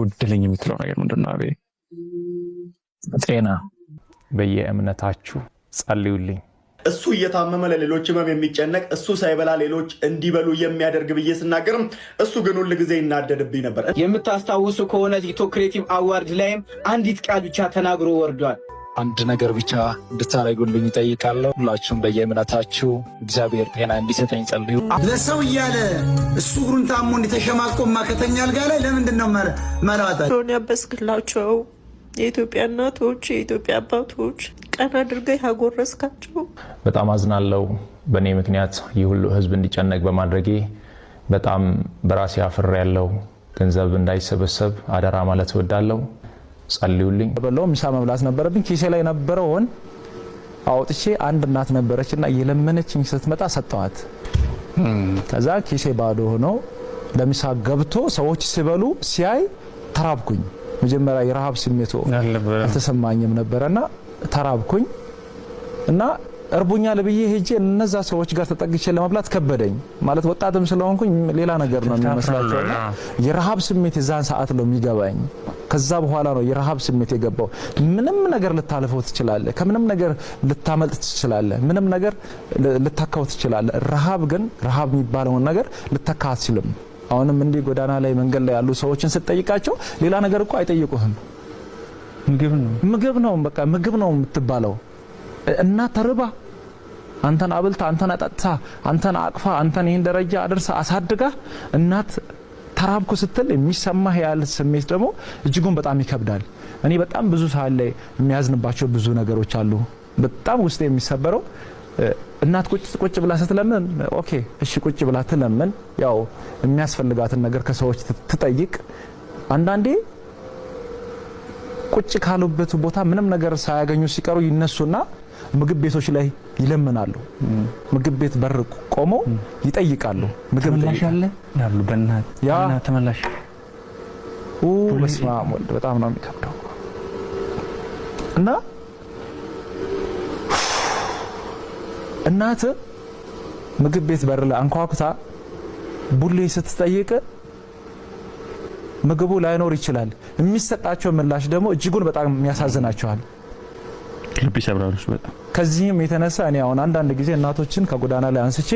ወደለኝ የምትለው ነገር ምንድነው? አቤ ጤና በየእምነታችሁ ጸልዩልኝ። እሱ እየታመመ ለሌሎች ህመም የሚጨነቅ እሱ ሳይበላ ሌሎች እንዲበሉ የሚያደርግ ብዬ ስናገርም እሱ ግን ሁል ጊዜ ይናደድብኝ ነበር። የምታስታውሱ ከሆነ ቲክቶክ ክሬቲቭ አዋርድ ላይም አንዲት ቃል ብቻ ተናግሮ ወርዷል። አንድ ነገር ብቻ እንድታደርጉልኝ እጠይቃለሁ። ሁላችሁም በየእምነታችሁ እግዚአብሔር ጤና እንዲሰጠኝ ጸልዩ። ለሰው እያለ እሱ እግሩን ታሞ እንዲተሸማቆማ ከተኛ አልጋ ላይ ለምንድን ነው መላዋጣ ያበስክላቸው? የኢትዮጵያ እናቶች የኢትዮጵያ አባቶች ቀን አድርገህ ያጎረስካቸው። በጣም አዝናለሁ። በእኔ ምክንያት ይህ ሁሉ ህዝብ እንዲጨነቅ በማድረጌ በጣም በራሴ አፍሬያለሁ። ገንዘብ እንዳይሰበሰብ አደራ ማለት እወዳለሁ። ጸልዩልኝ። በለው ምሳ መብላት ነበረብኝ። ኪሴ ላይ ነበረውን አውጥቼ አንድ እናት ነበረችና እየለመነችኝ ስትመጣ ሰጠዋት። ከዛ ኪሴ ባዶ ሆኖ ለምሳ ገብቶ ሰዎች ሲበሉ ሲያይ ተራብኩኝ። መጀመሪያ የረሃብ ስሜቱ አልተሰማኝም ነበርና ተራብኩኝ እና እርቦኛል ብዬ ሄጄ እነዛ ሰዎች ጋር ተጠግቼ ለመብላት ከበደኝ። ማለት ወጣትም ስለሆንኩኝ ሌላ ነገር ነው የሚመስላቸውና የረሃብ ስሜት የዛን ሰዓት ነው የሚገባኝ። ከዛ በኋላ ነው የረሃብ ስሜት የገባው። ምንም ነገር ልታልፈው ትችላለህ፣ ከምንም ነገር ልታመልጥ ትችላለህ፣ ምንም ነገር ልታካው ትችላለህ። ረሃብ ግን ረሃብ የሚባለውን ነገር ልተካ አትችልም። አሁንም እንዲህ ጎዳና ላይ መንገድ ላይ ያሉ ሰዎችን ስትጠይቃቸው ሌላ ነገር እኮ አይጠይቁህም። ምግብ ነው በቃ ምግብ ነው የምትባለው። እና ተርባ አንተን አብልታ አንተን አጠጥታ አንተን አቅፋ አንተን ይሄን ደረጃ አድርሳ አሳድጋ እናት ተራብኩ ስትል የሚሰማህ ያለ ስሜት ደግሞ እጅጉን በጣም ይከብዳል። እኔ በጣም ብዙ ሰዓት ላይ የሚያዝንባቸው ብዙ ነገሮች አሉ። በጣም ውስጥ የሚሰበረው እናት ቁጭ ብላ ስትለምን ኦኬ እሺ ቁጭ ብላ ትለምን፣ ያው የሚያስፈልጋትን ነገር ከሰዎች ትጠይቅ። አንዳንዴ ቁጭ ካሉበት ቦታ ምንም ነገር ሳያገኙ ሲቀሩ ይነሱና ምግብ ቤቶች ላይ ይለምናሉ። ምግብ ቤት በር ቆመው ይጠይቃሉ። ምግብ ተመላሻለ ያሉ በእናት ተመላሽ በስመ አብ ወልድ በጣም ነው የሚከብደው። እና እናት ምግብ ቤት በር ላይ አንኳኩታ ቡሌ ስትጠይቅ ምግቡ ላይኖር ይችላል። የሚሰጣቸው ምላሽ ደግሞ እጅጉን በጣም ያሳዝናቸዋል፣ ልብ ይሰብራል በጣም። ከዚህም የተነሳ እኔ አሁን አንዳንድ ጊዜ እናቶችን ከጎዳና ላይ አንስቼ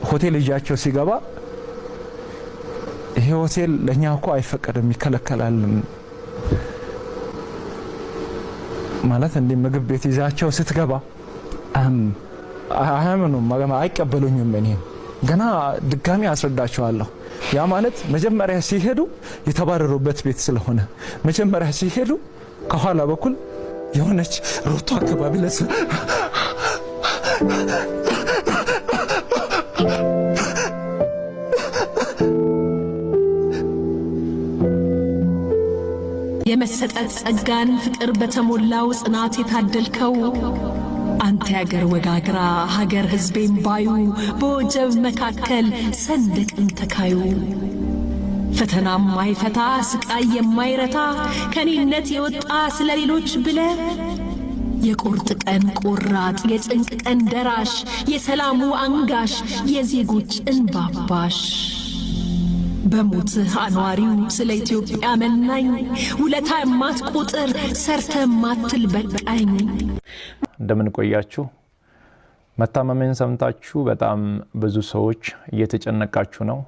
ሆቴል ይዣቸው ሲገባ ይሄ ሆቴል ለኛ እኮ አይፈቀድም ይከለከላል ማለት እንደ ምግብ ቤት ይዛቸው ስትገባ አያምኑም፣ አይቀበሉኝም። እኔ ገና ድጋሚ አስረዳቸዋለሁ። ያ ማለት መጀመሪያ ሲሄዱ የተባረሩበት ቤት ስለሆነ መጀመሪያ ሲሄዱ ከኋላ በኩል የሆነች ሮቶ አካባቢ ለሰ የመሰጠት ጸጋን ፍቅር በተሞላው ጽናት የታደልከው አንተ ያገር ወጋግራ ሀገር ህዝቤን ባዩ በወጀብ መካከል ሰንደቅን ተካዩ ፈተናም ማይፈታ ስቃይ የማይረታ ከኔነት የወጣ ስለሌሎች ብለ የቁርጥ ቀን ቆራጥ የጭንቅ ቀን ደራሽ የሰላሙ አንጋሽ የዜጎች እንባባሽ በሞትህ አኗሪው ስለ ኢትዮጵያ መናኝ ውለታ የማትቆጥር ሰርተ የማትል በቃኝ። እንደምን ቆያችሁ? መታመሜን ሰምታችሁ በጣም ብዙ ሰዎች እየተጨነቃችሁ ነው።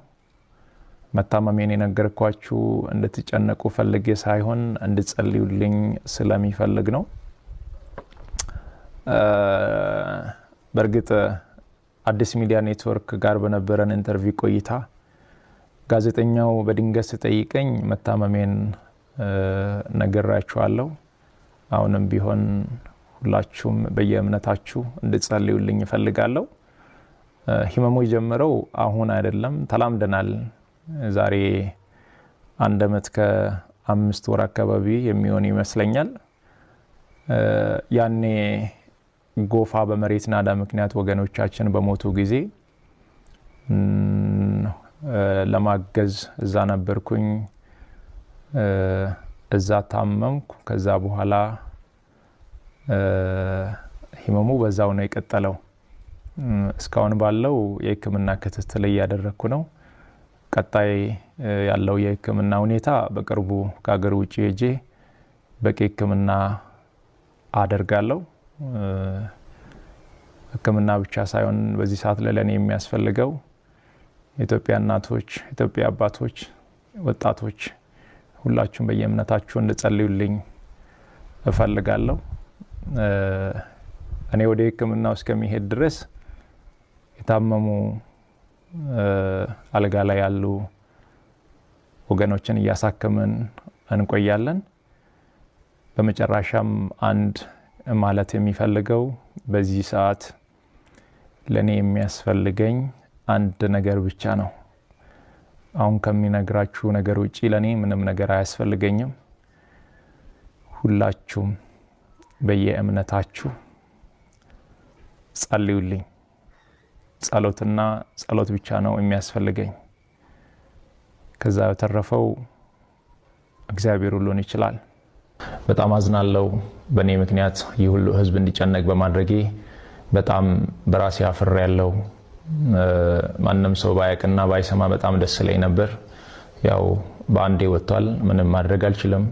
መታመሜን የነገርኳችሁ እንድትጨነቁ ፈልጌ ሳይሆን እንድትጸልዩልኝ ስለሚፈልግ ነው። በእርግጥ አዲስ ሚዲያ ኔትወርክ ጋር በነበረን ኢንተርቪው ቆይታ ጋዜጠኛው በድንገት ሲጠይቀኝ መታመሜን ነግራችኋለሁ። አሁንም ቢሆን ሁላችሁም በየእምነታችሁ እንድትጸልዩልኝ እፈልጋለሁ። ህመሙ የጀመረው አሁን አይደለም፣ ተላምደናል። ዛሬ 1 ዓመት ከ5 ወር አካባቢ የሚሆን ይመስለኛል። ያኔ ጎፋ በመሬት ናዳ ምክንያት ወገኖቻችን በሞቱ ጊዜ ለማገዝ እዛ ነበርኩኝ። እዛ ታመምኩ። ከዛ በኋላ ህመሙ በዛው ነው የቀጠለው። እስካሁን ባለው የህክምና ክትትል እያደረኩ ነው። ቀጣይ ያለው የሕክምና ሁኔታ በቅርቡ ከሀገር ውጭ ሄጄ በቂ ሕክምና አደርጋለሁ። ሕክምና ብቻ ሳይሆን በዚህ ሰዓት ለኔ የሚያስፈልገው የኢትዮጵያ እናቶች፣ የኢትዮጵያ አባቶች፣ ወጣቶች ሁላችሁም በየእምነታችሁ እንድጸልዩልኝ እፈልጋለሁ። እኔ ወደ ሕክምናው እስከሚሄድ ድረስ የታመሙ አልጋ ላይ ያሉ ወገኖችን እያሳከምን እንቆያለን። በመጨረሻም አንድ ማለት የሚፈልገው በዚህ ሰዓት ለኔ የሚያስፈልገኝ አንድ ነገር ብቻ ነው። አሁን ከሚነግራችሁ ነገር ውጪ ለኔ ምንም ነገር አያስፈልገኝም። ሁላችሁም በየእምነታችሁ ጸልዩልኝ። ጸሎትና ጸሎት ብቻ ነው የሚያስፈልገኝ። ከዛ በተረፈው እግዚአብሔር ሁሉን ይችላል። በጣም አዝናለሁ። በእኔ ምክንያት ይህ ሁሉ ህዝብ እንዲጨነቅ በማድረጌ በጣም በራሴ አፍሬያለሁ። ማንም ሰው ባያቅና ባይሰማ በጣም ደስ ይለኝ ነበር። ያው በአንዴ ወጥቷል፣ ምንም ማድረግ አልችልም።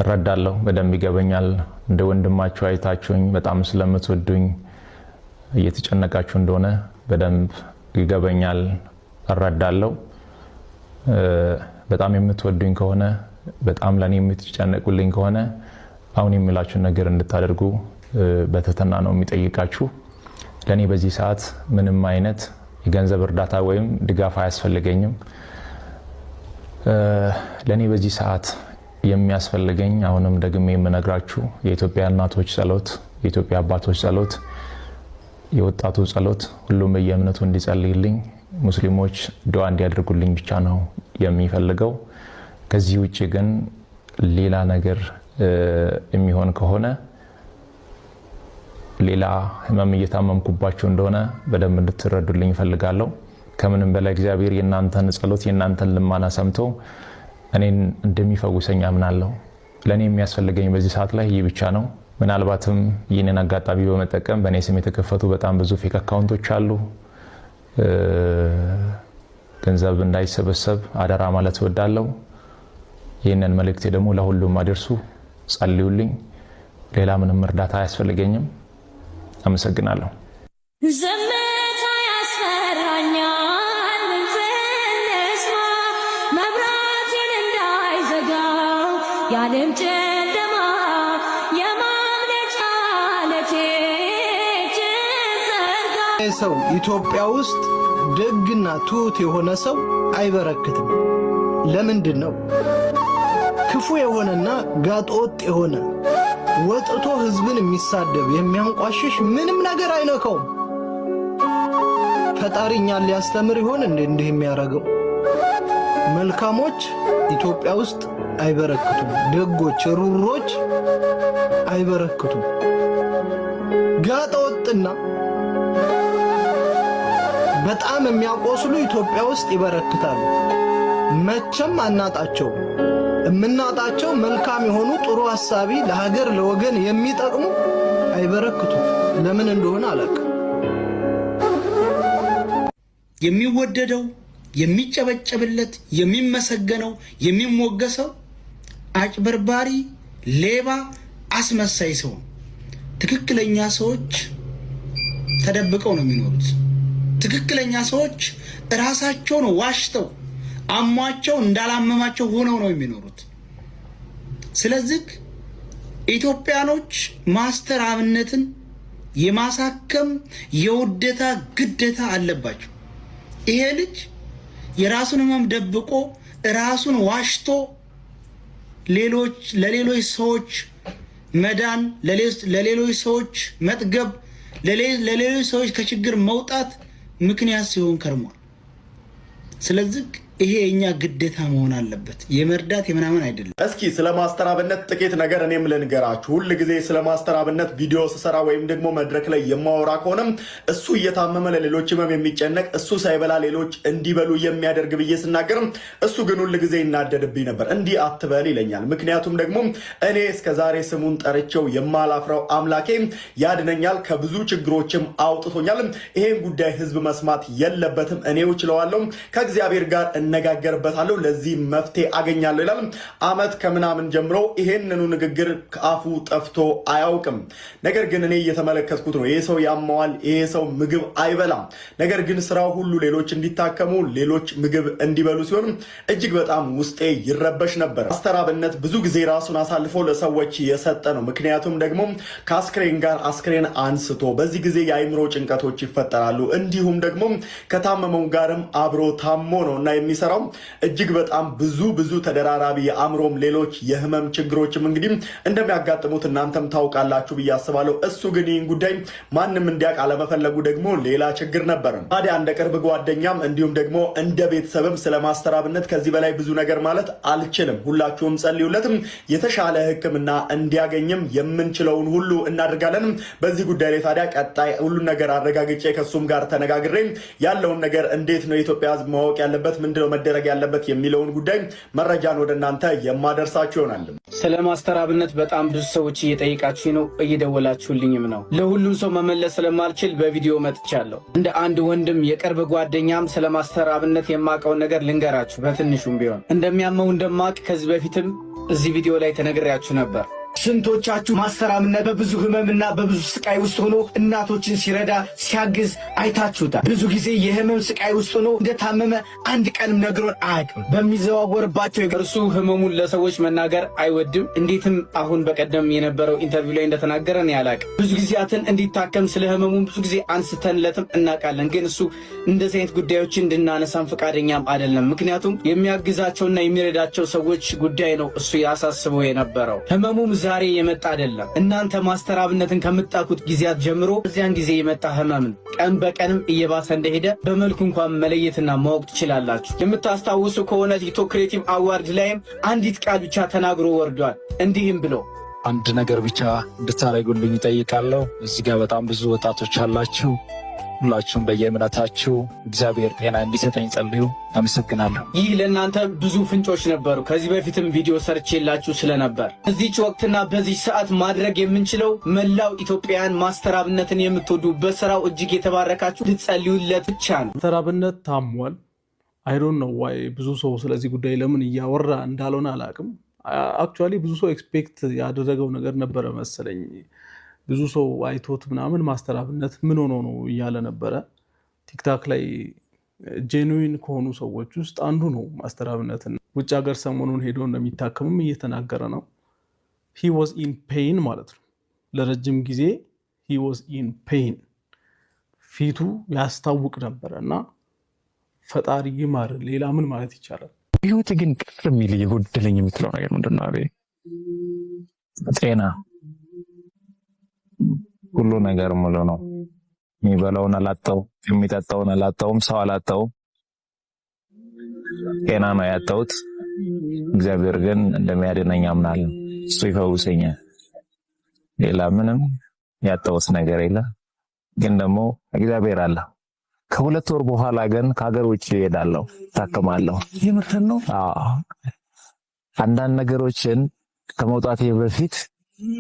እረዳለሁ፣ በደንብ ይገበኛል። እንደ ወንድማችሁ አይታችሁኝ በጣም ስለምትወዱኝ እየተጨነቃችሁ እንደሆነ በደንብ ይገበኛል፣ እረዳለሁ። በጣም የምትወዱኝ ከሆነ በጣም ለኔ የምትጨነቁልኝ ከሆነ አሁን የሚላችሁን ነገር እንድታደርጉ በትህትና ነው የሚጠይቃችሁ። ለኔ በዚህ ሰዓት ምንም አይነት የገንዘብ እርዳታ ወይም ድጋፍ አያስፈልገኝም። ለኔ በዚህ ሰዓት የሚያስፈልገኝ አሁንም ደግሜ የምነግራችሁ የኢትዮጵያ እናቶች ጸሎት፣ የኢትዮጵያ አባቶች ጸሎት፣ የወጣቱ ጸሎት፣ ሁሉም በየእምነቱ እንዲጸልይልኝ፣ ሙስሊሞች ዱዓ እንዲያደርጉልኝ ብቻ ነው የሚፈልገው። ከዚህ ውጪ ግን ሌላ ነገር የሚሆን ከሆነ ሌላ ህመም እየታመምኩባችሁ እንደሆነ በደንብ እንድትረዱልኝ እፈልጋለሁ። ከምንም በላይ እግዚአብሔር የእናንተን ጸሎት የእናንተን ልማና ሰምቶ እኔን እንደሚፈውሰኝ አምናለሁ። ለኔ የሚያስፈልገኝ በዚህ ሰዓት ላይ ይህ ብቻ ነው። ምናልባትም ይህንን አጋጣሚ በመጠቀም በእኔ ስም የተከፈቱ በጣም ብዙ ፌክ አካውንቶች አሉ። ገንዘብ እንዳይሰበሰብ አደራ ማለት እወዳለሁ። ይህንን መልእክቴ ደግሞ ለሁሉም አድርሱ፣ ጸልዩልኝ። ሌላ ምንም እርዳታ አያስፈልገኝም። አመሰግናለሁ። ዘመታ ያስፈራኛል እንስማ መብራቴን እንዳይዘጋው ያለም ጨለማ የማምለጫ ዓለቴ ዘርጋ። ሰው ኢትዮጵያ ውስጥ ደግና ትሁት የሆነ ሰው አይበረክትም። ለምንድን ነው? ክፉ የሆነና ጋጠወጥ የሆነ ወጥቶ ህዝብን የሚሳደብ የሚያንቋሽሽ ምንም ነገር አይነካውም። ፈጣሪ እኛን ሊያስተምር ይሆን እንዲህ የሚያደርገው? መልካሞች ኢትዮጵያ ውስጥ አይበረክቱም። ደጎች ሩሮች አይበረክቱም። ጋጠወጥና በጣም የሚያቆስሉ ኢትዮጵያ ውስጥ ይበረክታሉ። መቼም አናጣቸው። የምናጣቸው መልካም የሆኑ ጥሩ ሐሳቢ ለሀገር ለወገን የሚጠቅሙ አይበረክቱም። ለምን እንደሆነ አላውቅም። የሚወደደው የሚጨበጨብለት የሚመሰገነው የሚሞገሰው አጭበርባሪ፣ ሌባ፣ አስመሳይ ሰው። ትክክለኛ ሰዎች ተደብቀው ነው የሚኖሩት። ትክክለኛ ሰዎች ራሳቸውን ዋሽተው አሟቸው እንዳላመማቸው ሆነው ነው የሚኖሩት። ስለዚህ ኢትዮጵያኖች ማስተር አብነትን የማሳከም የውዴታ ግዴታ አለባቸው። ይሄ ልጅ የራሱን ህመም ደብቆ ራሱን ዋሽቶ ለሌሎች ሰዎች መዳን፣ ለሌሎች ሰዎች መጥገብ፣ ለሌሎች ሰዎች ከችግር መውጣት ምክንያት ሲሆን ከርሟል። ስለዚህ ይሄ የኛ ግዴታ መሆን አለበት፣ የመርዳት የምናምን አይደለም። እስኪ ስለ ማስተር አብነት ጥቂት ነገር እኔም ልንገራችሁ። ሁል ጊዜ ስለ ማስተር አብነት ቪዲዮ ስሰራ ወይም ደግሞ መድረክ ላይ የማወራ ከሆነም እሱ እየታመመ ለሌሎች ህመም የሚጨነቅ እሱ ሳይበላ ሌሎች እንዲበሉ የሚያደርግ ብዬ ስናገርም እሱ ግን ሁል ጊዜ ይናደድብኝ ነበር። እንዲህ አትበል ይለኛል። ምክንያቱም ደግሞ እኔ እስከዛሬ ስሙን ጠርቼው የማላፍረው አምላኬ ያድነኛል፣ ከብዙ ችግሮችም አውጥቶኛል። ይሄን ጉዳይ ህዝብ መስማት የለበትም፣ እኔው እችለዋለሁ፣ ከእግዚአብሔር ጋር እነጋገርበታለሁ፣ ለዚህ መፍትሄ አገኛለሁ ይላል። አመት ከምናምን ጀምሮ ይሄንኑ ንግግር ከአፉ ጠፍቶ አያውቅም። ነገር ግን እኔ እየተመለከትኩት ነው። ይሄ ሰው ያመዋል፣ ይሄ ሰው ምግብ አይበላም። ነገር ግን ስራው ሁሉ ሌሎች እንዲታከሙ፣ ሌሎች ምግብ እንዲበሉ ሲሆን እጅግ በጣም ውስጤ ይረበሽ ነበር። ማስተር አብነት ብዙ ጊዜ ራሱን አሳልፎ ለሰዎች የሰጠ ነው። ምክንያቱም ደግሞ ከአስክሬን ጋር አስክሬን አንስቶ በዚህ ጊዜ የአይምሮ ጭንቀቶች ይፈጠራሉ። እንዲሁም ደግሞ ከታመመው ጋርም አብሮ ታሞ ነው እና የሚሰራው እጅግ በጣም ብዙ ተደራራቢ የአእምሮም ሌሎች የህመም ችግሮችም እንግዲህ እንደሚያጋጥሙት እናንተም ታውቃላችሁ ብዬ አስባለሁ። እሱ ግን ይህን ጉዳይ ማንም እንዲያውቅ አለመፈለጉ ደግሞ ሌላ ችግር ነበር። ታዲያ እንደ ቅርብ ጓደኛም እንዲሁም ደግሞ እንደ ቤተሰብም ስለ ማስተር አብነት ከዚህ በላይ ብዙ ነገር ማለት አልችልም። ሁላችሁም ጸልዩለትም፣ የተሻለ ሕክምና እንዲያገኝም የምንችለውን ሁሉ እናደርጋለን። በዚህ ጉዳይ ላይ ታዲያ ቀጣይ ሁሉን ነገር አረጋግጬ ከሱም ጋር ተነጋግሬ ያለውን ነገር እንዴት ነው የኢትዮጵያ ህዝብ ማወቅ ያለበት፣ ምንድነው መደረግ ያለበት የሚለውን ጉዳይ መረጃን ወደ እናንተ የማደርሳችሁ ይሆናል። ስለ ማስተር አብነት በጣም ብዙ ሰዎች እየጠየቃችሁ ነው፣ እየደወላችሁልኝም ነው። ለሁሉም ሰው መመለስ ስለማልችል በቪዲዮ መጥቻለሁ። እንደ አንድ ወንድም የቅርብ ጓደኛም ስለ ማስተር አብነት የማውቀውን ነገር ልንገራችሁ። በትንሹም ቢሆን እንደሚያመው እንደማውቅ ከዚህ በፊትም እዚህ ቪዲዮ ላይ ተነግሬያችሁ ነበር። ስንቶቻችሁ ማስተር አብነት በብዙ ህመምና በብዙ ስቃይ ውስጥ ሆኖ እናቶችን ሲረዳ ሲያግዝ አይታችሁታል። ብዙ ጊዜ የህመም ስቃይ ውስጥ ሆኖ እንደታመመ አንድ ቀንም ነግሮን አያውቅም። በሚዘዋወርባቸው እርሱ ህመሙን ለሰዎች መናገር አይወድም። እንዴትም አሁን በቀደም የነበረው ኢንተርቪው ላይ እንደተናገረን ያላቅም ብዙ ጊዜያትን እንዲታከም ስለ ህመሙን ብዙ ጊዜ አንስተንለትም እናውቃለን። ግን እሱ እንደዚህ አይነት ጉዳዮችን እንድናነሳም ፈቃደኛም አይደለም። ምክንያቱም የሚያግዛቸውና የሚረዳቸው ሰዎች ጉዳይ ነው እሱ ያሳስበው የነበረው። ህመሙም ዛሬ የመጣ አይደለም። እናንተ ማስተር አብነትን ከምታውቁት ጊዜያት ጀምሮ እዚያን ጊዜ የመጣ ህመም ቀን በቀንም እየባሰ እንደሄደ በመልኩ እንኳን መለየትና ማወቅ ትችላላችሁ። የምታስታውሱ ከሆነ ቲክቶክ ክሬቲቭ አዋርድ ላይም አንዲት ቃል ብቻ ተናግሮ ወርዷል። እንዲህም ብሎ አንድ ነገር ብቻ እንድታደርጉልኝ ይጠይቃለሁ። እዚህ ጋር በጣም ብዙ ወጣቶች አላችሁ። ሁላችሁም በየእምነታችሁ እግዚአብሔር ጤና እንዲሰጠኝ ጸልዩ። አመሰግናለሁ። ይህ ለእናንተ ብዙ ፍንጮች ነበሩ። ከዚህ በፊትም ቪዲዮ ሰርቼላችሁ ስለነበር በዚህች ወቅትና በዚህ ሰዓት ማድረግ የምንችለው መላው ኢትዮጵያውያን ማስተር አብነትን የምትወዱ በስራው እጅግ የተባረካችሁ ልትጸልዩለት ብቻ ነው። ማስተር አብነት ታሟል። አይዶን ነው ዋይ ብዙ ሰው ስለዚህ ጉዳይ ለምን እያወራ እንዳልሆነ አላውቅም። አክቹዋሊ ብዙ ሰው ኤክስፔክት ያደረገው ነገር ነበረ መሰለኝ። ብዙ ሰው አይቶት ምናምን ማስተር አብነት ምን ሆኖ ነው እያለ ነበረ። ቲክታክ ላይ ጄኑዊን ከሆኑ ሰዎች ውስጥ አንዱ ነው ማስተር አብነትን። ውጭ ሀገር ሰሞኑን ሄዶ እንደሚታከምም እየተናገረ ነው። ሂ ዋዝ ኢን ፔይን ማለት ነው። ለረጅም ጊዜ ሂ ዋዝ ኢን ፔይን፣ ፊቱ ያስታውቅ ነበረ እና ፈጣሪ ይማር። ሌላ ምን ማለት ይቻላል? ህይወት ግን ቅር የሚል የጎደለኝ የምትለው ነገር ምንድን ነው? አቤ ጤና ሁሉ ነገር ሙሉ ነው። የሚበላውን አላጣው፣ የሚጠጣውን አላጣውም፣ ሰው አላጣው፣ ጤና ነው ያጣሁት። እግዚአብሔር ግን እንደሚያድነኝ አምናለሁ። እሱ ይፈውሰኛል። ሌላ ምንም ያጣሁት ነገር የለም። ግን ደግሞ እግዚአብሔር አለ። ከሁለት ወር በኋላ ግን ከሀገር ውጭ እሄዳለሁ፣ ታከማለሁ። የምርህን ነው? አንዳንድ ነገሮችን ከመውጣቴ በፊት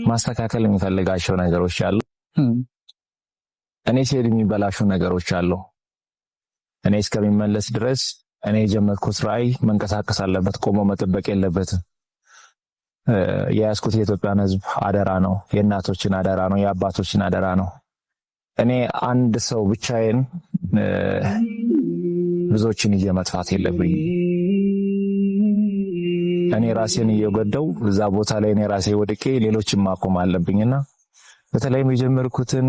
ማስተካከል የሚፈልጋቸው ነገሮች አሉ። እኔ ሲሄድ የሚበላሹ ነገሮች አሉ። እኔ እስከሚመለስ ድረስ እኔ የጀመርኩት ራዕይ መንቀሳቀስ አለበት፣ ቆሞ መጠበቅ የለበትም። የያዝኩት የኢትዮጵያን ሕዝብ አደራ ነው፣ የእናቶችን አደራ ነው፣ የአባቶችን አደራ ነው። እኔ አንድ ሰው ብቻዬን ብዙዎችን ይዤ መጥፋት የለብኝም። እኔ ራሴን እየጎዳው እዛ ቦታ ላይ እኔ ራሴ ወድቄ ሌሎችን ማቆም አለብኝና በተለይም የጀመርኩትን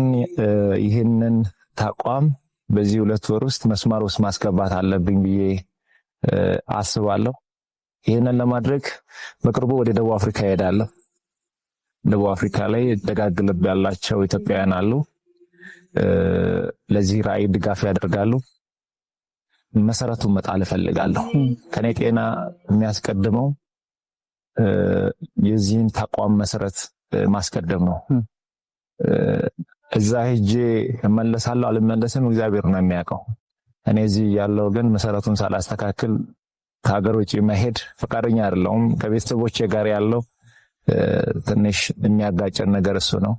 ይህንን ተቋም በዚህ 2 ወር ውስጥ መስመር ውስጥ ማስገባት አለብኝ ብዬ አስባለሁ። ይህንን ለማድረግ በቅርቡ ወደ ደቡብ አፍሪካ እሄዳለሁ። ደቡብ አፍሪካ ላይ ደጋግ ልብ ያላቸው ኢትዮጵያውያን አሉ። ለዚህ ራዕይ ድጋፍ ያደርጋሉ። መሰረቱን መጣል እፈልጋለሁ። ከኔ ጤና የሚያስቀድመው የዚህን ተቋም መሰረት ማስቀደም ነው። እዛ ሄጄ እመለሳለሁ አልመለስም እግዚአብሔር ነው የሚያውቀው። እኔ እዚህ ያለው ግን መሰረቱን ሳላስተካክል ከሀገር ውጪ መሄድ ፈቃደኛ አይደለሁም። ከቤተሰቦቼ ጋር ያለው ትንሽ የሚያጋጨን ነገር እሱ ነው።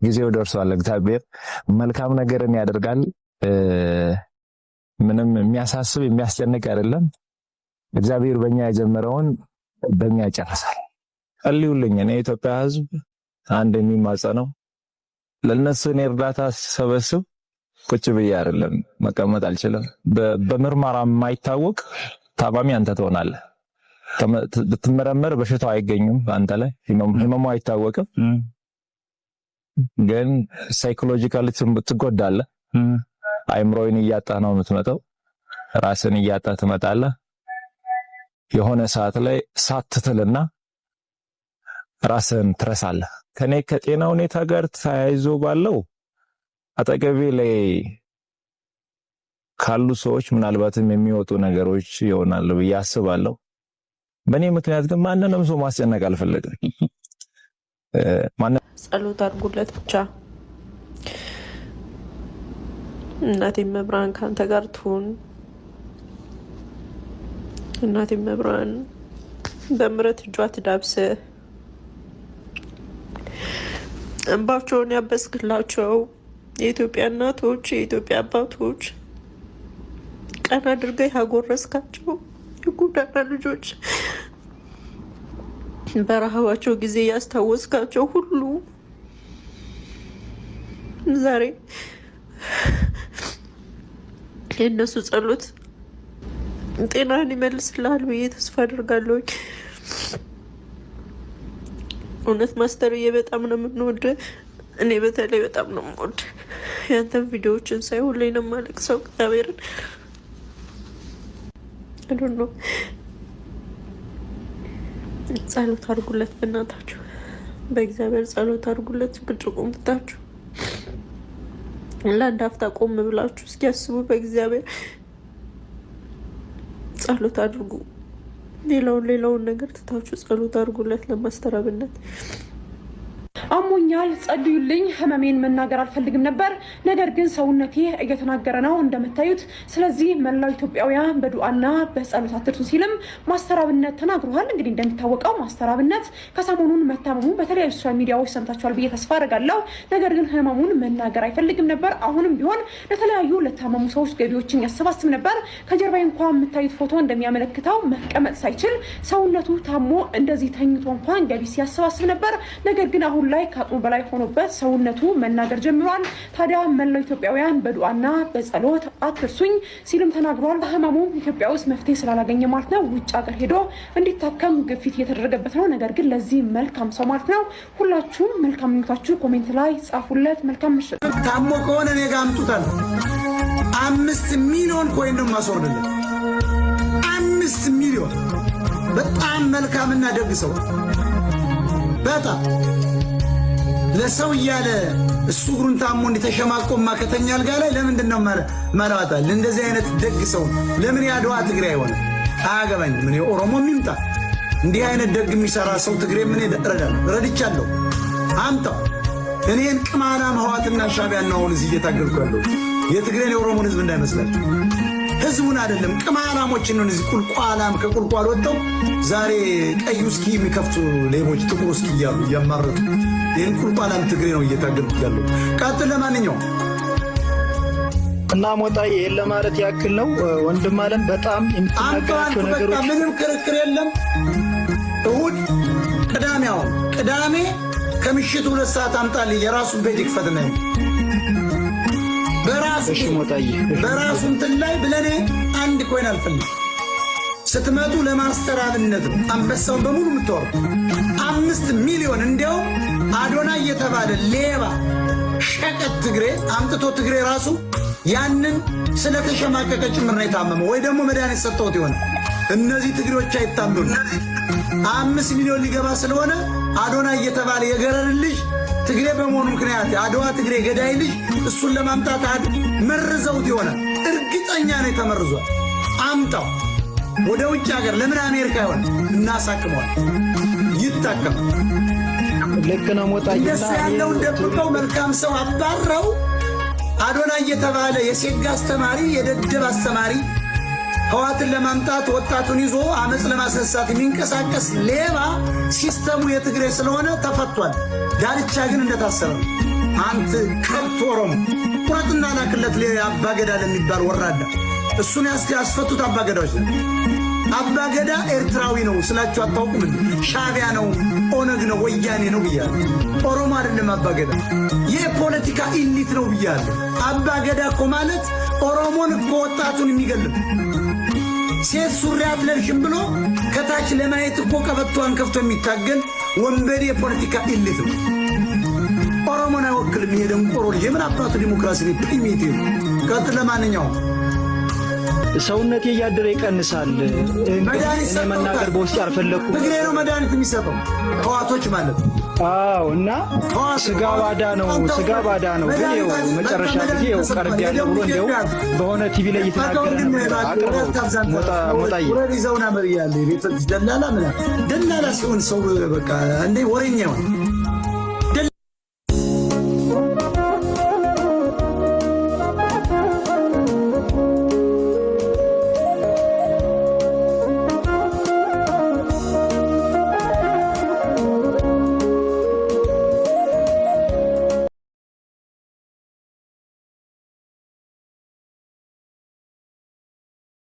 ጊዜው ደርሷል። እግዚአብሔር መልካም ነገርን ያደርጋል። ምንም የሚያሳስብ የሚያስጨንቅ አይደለም። እግዚአብሔር በእኛ የጀመረውን በእኛ ይጨርሳል። ጸልዩልኝ። እኔ የኢትዮጵያ ሕዝብ አንድ የሚማጸነው ለነሱ እኔ እርዳታ ሰበስብ ቁጭ ብዬ አይደለም መቀመጥ አልችልም። በምርመራ የማይታወቅ ታማሚ አንተ ትሆናለህ። ብትመረመር በሽታው አይገኝም አንተ ላይ ህመሙ አይታወቅም፣ ግን ሳይኮሎጂካሊ ትጎዳለህ። አይምሮን እያጣህ ነው የምትመጣው፣ ራስን እያጣህ ትመጣለህ። የሆነ ሰዓት ላይ ሳትትልና ራስን ትረሳለህ። ከኔ ከጤና ሁኔታ ጋር ተያይዞ ባለው አጠገቤ ላይ ካሉ ሰዎች ምናልባትም የሚወጡ ነገሮች ይሆናሉ ብዬ አስባለሁ። በእኔ ምክንያት ግን ማንንም ሰው ማስጨነቅ አልፈልግም። ጸሎት አድርጉለት ብቻ። እናቴ መብራን ካንተ ጋር ትሁን። እናቴ መብራን በምሕረት እጇ ትዳብስህ፣ እንባቸውን ያበስክላቸው። የኢትዮጵያ እናቶች፣ የኢትዮጵያ አባቶች ቀን አድርገህ ያጎረስካቸው የጎዳና ልጆች በረሃባቸው ጊዜ ያስታወስካቸው ሁሉ ዛሬ የእነሱ ጸሎት ጤናን ይመልስልሃል ብዬ ተስፋ አድርጋለሁ። እውነት ማስተርዬ በጣም ነው የምንወድ። እኔ በተለይ በጣም ነው የምወድ። ያንተን ቪዲዮዎችን ሳይ ሁሌ ነው የማለቅሰው። እግዚአብሔርን አይዶን ነው። ጸሎት አድርጉለት በእናታችሁ፣ በእግዚአብሔር ጸሎት አድርጉለት። ጭቅጭቁን ትታችሁ ለአንድ አፍታ ቆም ብላችሁ እስኪያስቡ በእግዚአብሔር ጸሎት አድርጉ። ሌላውን ነገር ትታችሁ ጸሎት አድርጉለት ለማስተር አብነት። አሞኛል ጸልዩልኝ። ህመሜን መናገር አልፈልግም ነበር፣ ነገር ግን ሰውነቴ እየተናገረ ነው እንደምታዩት። ስለዚህ መላው ኢትዮጵያውያን በዱዓና በጸሎት አትርሱ ሲልም ማስተር አብነት ተናግሯል። እንግዲህ እንደሚታወቀው ማስተር አብነት ከሰሞኑን መታመሙ በተለያዩ ሶሻል ሚዲያዎች ሰምታችኋል ብዬ ተስፋ አደርጋለሁ። ነገር ግን ህመሙን መናገር አይፈልግም ነበር። አሁንም ቢሆን ለተለያዩ ለታመሙ ሰዎች ገቢዎችን ያሰባስብ ነበር። ከጀርባ እንኳን የምታዩት ፎቶ እንደሚያመለክተው መቀመጥ ሳይችል ሰውነቱ ታሞ እንደዚህ ተኝቶ እንኳን ገቢ ሲያሰባስብ ነበር። ነገር ግን አሁን ላይ ከአቅሙ በላይ ሆኖበት ሰውነቱ መናገር ጀምሯል። ታዲያ መላው ኢትዮጵያውያን በዱዓና በጸሎት አትርሱኝ ሲልም ተናግሯል። ህመሙ ኢትዮጵያ ውስጥ መፍትሄ ስላላገኘ ማለት ነው ውጭ ሀገር ሄዶ እንዲታከም ግፊት እየተደረገበት ነው። ነገር ግን ለዚህ መልካም ሰው ማለት ነው ሁላችሁም መልካም ምኞታችሁ ኮሜንት ላይ ጻፉለት። መልካም ምሽት። ታሞ ከሆነ እኔ ጋር አምጡታል። 5 ሚሊዮን ኮይን ነው ማስወርድለት። 5 ሚሊዮን በጣም መልካምና ደግ ሰው በጣም ለሰው እያለ እሱ እግሩን ታሞ እንዲተሸማቆ ማከተኛ አልጋ ላይ ለምንድን ነው መራዋታል? እንደዚህ አይነት ደግ ሰው ለምን ያድዋ ትግሬ አይሆንም? አያገባኝ። ምን ኦሮሞ የሚምጣ እንዲህ አይነት ደግ የሚሰራ ሰው ትግሬ ምን ረድቻለሁ። አምጣው። እኔን ቅማላ መዋትና ሻቢያና አሁን እዚህ እየታገልኩ ያለው የትግሬን የኦሮሞን ህዝብ እንዳይመስላል። ህዝቡን አይደለም ቅማላሞችን ነው። እዚህ ቁልቋላም ከቁልቋል ወጥተው ዛሬ ቀይ ውስኪ የሚከፍቱ ሌቦች ጥቁር ውስኪ እያሉ እያማረጡ ይህን ቁልቋላም ትግሬ ነው እየታገልኩት ያለው። ቀጥል። ለማንኛውም እና ሞጣዬ ይሄን ለማለት ያክል ነው ወንድም አለን። በጣም የምትናገራቸው ነገሮች ምንም ክርክር የለም። እሁድ ቅዳሜ፣ አሁን ቅዳሜ ከምሽቱ 2 ሰዓት አምጣልኝ። የራሱን ቤት ይክፈትና በራሱ እንትን ላይ ብለኔ አንድ ኮይን አልፈልግም። ስትመጡ ለማስተር አብነት ነው አንበሳውን በሙሉ የምትወሩ 5 ሚሊዮን እንዲያውም አዶና እየተባለ ሌባ ሸቀጥ ትግሬ አምጥቶ ትግሬ ራሱ ያንን ስለተሸማቀቀ ጭምር ነው የታመመው፣ ወይ ደግሞ መድኃኒት ሰጥተውት ይሆናል። እነዚህ ትግሬዎች አይታመኑ። 5 ሚሊዮን ሊገባ ስለሆነ አዶና እየተባለ የገረር ልጅ ትግሬ በመሆኑ ምክንያት አድዋ ትግሬ ገዳይ ልጅ እሱን ለማምጣት መርዘውት ይሆናል። እርግጠኛ ነው ተመርዟል። አምጣው ወደ ውጭ ሀገር ለምን አሜሪካ ይሆን እናሳክመዋል። ይታከም። ልክ ነው ሞጣዬ። እንደሱ ያለውን ደብቀው መልካም ሰው አባረው አዶናይ እየተባለ የሴጋ አስተማሪ የደደብ አስተማሪ ህዋትን ለማምጣት ወጣቱን ይዞ አመጽ ለማስነሳት የሚንቀሳቀስ ሌባ ሲስተሙ የትግሬ ስለሆነ ተፈቷል። ዳልቻ ግን እንደታሰረ አንተ ከብት ኦሮሞ ቁረጥና ላክለት አባገዳ ለሚባል ወራዳ እሱን ያስፈቱት አባገዳዎች ነው። አባገዳ ኤርትራዊ ነው ስላችሁ አታውቁም? ሻቢያ ነው፣ ኦነግ ነው፣ ወያኔ ነው ብያለሁ። ኦሮሞ አይደለም አባገዳ፣ የፖለቲካ ኢሊት ነው ብያለሁ። አባገዳ እኮ ማለት ኦሮሞን እኮ ወጣቱን የሚገልብ ሴት ሱሪ አትለብሽም ብሎ ከታች ለማየት እኮ ቀበቷን ከፍቶ የሚታገል ወንበዴ የፖለቲካ ኢሊት ነው። ኦሮሞን አይወክልም። ይሄ ደንቆሮ ልጅ ምን አባቱ ዲሞክራሲ ነው? ፕሪሚቲቭ ቀጥ ለማንኛውም ሰውነቴ እያደረ ይቀንሳል። መድኃኒት እኔ መናገር በውስጥ ያልፈለኩ ትግሬ ነው መድኃኒት የሚሰጠው ህዋቶች ማለት ነው። አዎ እና ስጋ ባዳ ነው፣ ስጋ ባዳ ነው። ግን ይኸው መጨረሻ ጊዜ ይኸው ቀርብ ያለው ብሎ እንደው በሆነ ቲቪ ላይ እየተናገረ ሞጣዬ ወሬ ዘውና መሪያለ ቤት ደላላ ምናምን ደላላ ሲሆን ሰው በቃ እንደ ወሬኛ ነው።